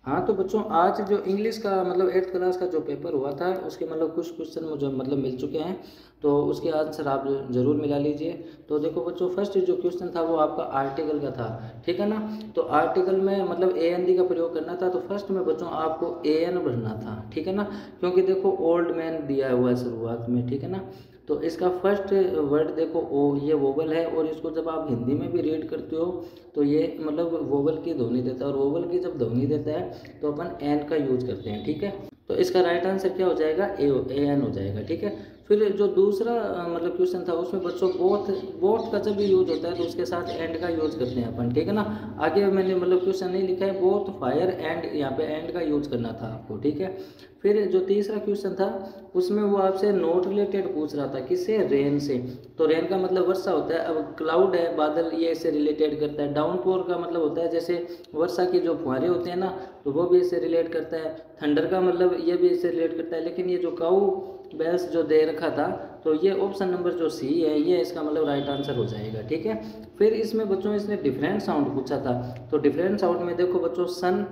हाँ तो बच्चों आज जो इंग्लिश का मतलब 8th क्लास का जो पेपर हुआ था उसके मतलब कुछ क्वेश्चन मुझे मतलब मिल चुके हैं, तो उसके आंसर आप ज़रूर मिला लीजिए। तो देखो बच्चों, फर्स्ट जो क्वेश्चन था वो आपका आर्टिकल का था, ठीक है ना। तो आर्टिकल में मतलब ए एन डी का प्रयोग करना था, तो फर्स्ट में बच्चों आपको ए एन भरना था, ठीक है ना। क्योंकि देखो ओल्ड मैन दिया हुआ है शुरुआत में, ठीक है ना। तो इसका फर्स्ट वर्ड देखो ओ, ये वोवल है, और इसको जब आप हिंदी में भी रीड करते हो तो ये मतलब वोवल की ध्वनि देता है, और वोवल की जब ध्वनि देता है तो अपन एन का यूज करते हैं, ठीक है। तो इसका राइट आंसर क्या हो जाएगा, ए एन हो जाएगा, ठीक है। फिर जो दूसरा मतलब क्वेश्चन था उसमें बच्चों बोथ, बोथ का जब भी यूज होता है तो उसके साथ एंड का यूज करते हैं अपन, ठीक है ना। आगे मैंने मतलब क्वेश्चन नहीं लिखा है, बोथ फायर एंड, यहाँ पे एंड का यूज करना था आपको, ठीक है। फिर जो तीसरा क्वेश्चन था उसमें वो आपसे नॉट रिलेटेड पूछ रहा था, किससे, रेन से। तो रेन का मतलब वर्षा होता है, अब क्लाउड है बादल, ये इससे रिलेटेड करता है। डाउनपोर का मतलब होता है जैसे वर्षा की जो फुहारे होते हैं ना, तो वो भी इससे रिलेट करता है। थंडर का मतलब ये भी इससे रिलेट करता है। लेकिन ये जो काऊ बेल्स जो दे रखा था, तो ये ऑप्शन नंबर जो सी है ये इसका मतलब राइट आंसर हो जाएगा, ठीक है। फिर इसमें बच्चों इसने डिफरेंट साउंड पूछा था, तो डिफरेंट साउंड में देखो बच्चों सन,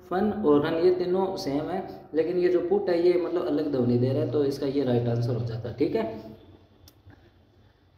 फन और रन ये तीनों सेम है, लेकिन ये जो पुट है ये मतलब अलग ध्वनि दे रहा है, तो इसका ये राइट आंसर हो जाता है, ठीक है।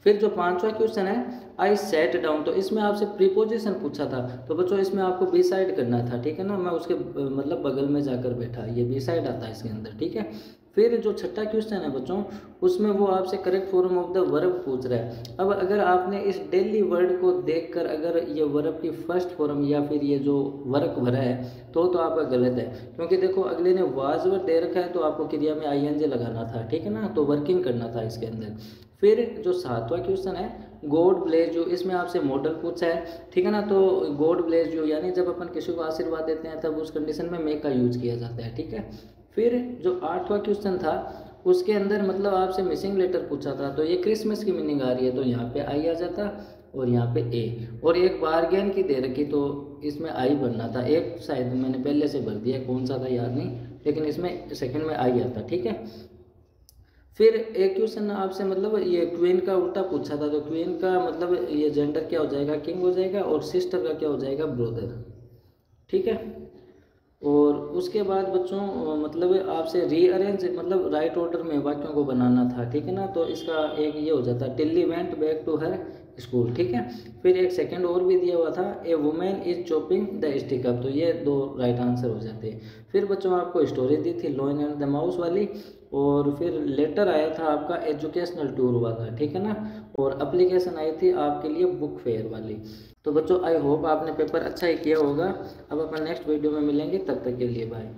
फिर जो पांचवा क्वेश्चन है आई सेट डाउन, तो इसमें आपसे प्रीपोजिशन पूछा था, तो बच्चों इसमें आपको बी साइड करना था, ठीक है ना। मैं उसके मतलब बगल में जाकर बैठा, ये बी साइड आता है इसके अंदर, ठीक है। फिर जो छठा क्वेश्चन है बच्चों, उसमें वो आपसे correct form of the verb पूछ रहा है। अब अगर आपने इस डेली वर्ड को देखकर अगर ये वर्ब की फर्स्ट फॉर्म या फिर ये जो वर्क भरा है तो आपका गलत है, क्योंकि देखो अगले ने वाज वर्ड दे रखा है तो आपको क्रिया में आई एन जी लगाना था, ठीक है ना। तो वर्किंग करना था इसके अंदर। फिर जो सातवां क्वेश्चन है गॉड ब्लेस यू, इसमें आपसे मॉडल पूछा है, ठीक है ना। तो गॉड ब्लेस यू यानी जब अपन किसी को आशीर्वाद देते हैं तब उस कंडीशन में मे का यूज किया जाता है, ठीक है। फिर जो आठवां क्वेश्चन था उसके अंदर मतलब आपसे मिसिंग लेटर पूछा था, तो ये क्रिसमस की मीनिंग आ रही है, तो यहाँ पे आई आ जाता और यहाँ पे ए, और एक बारगेन की दे रखी तो इसमें आई बनना था। एक शायद मैंने पहले से भर दिया, कौन सा था याद नहीं, लेकिन इसमें सेकंड में आई आता, ठीक है। फिर एक क्वेश्चन आपसे मतलब ये क्वीन का उल्टा पूछा था, तो क्वीन का मतलब ये जेंडर क्या हो जाएगा, किंग हो जाएगा, और सिस्टर का क्या हो जाएगा, ब्रदर, ठीक है। और उसके बाद बच्चों मतलब आपसे रीअरेंज मतलब राइट ऑर्डर में वाक्यों को बनाना था, ठीक है ना। तो इसका एक ये हो जाता है Tilly went back to her school, ठीक है। फिर एक सेकंड और भी दिया हुआ था, a woman is chopping the stick up, तो ये दो राइट आंसर हो जाते हैं। फिर बच्चों आपको स्टोरी दी थी लॉयन एंड द माउस वाली, और फिर लेटर आया था आपका एजुकेशनल टूर वाला, ठीक है ना। और एप्लीकेशन आई थी आपके लिए बुक फेयर वाली। तो बच्चों आई होप आपने पेपर अच्छा ही किया होगा। अब अपन नेक्स्ट वीडियो में मिलेंगे, तब तक के लिए बाय।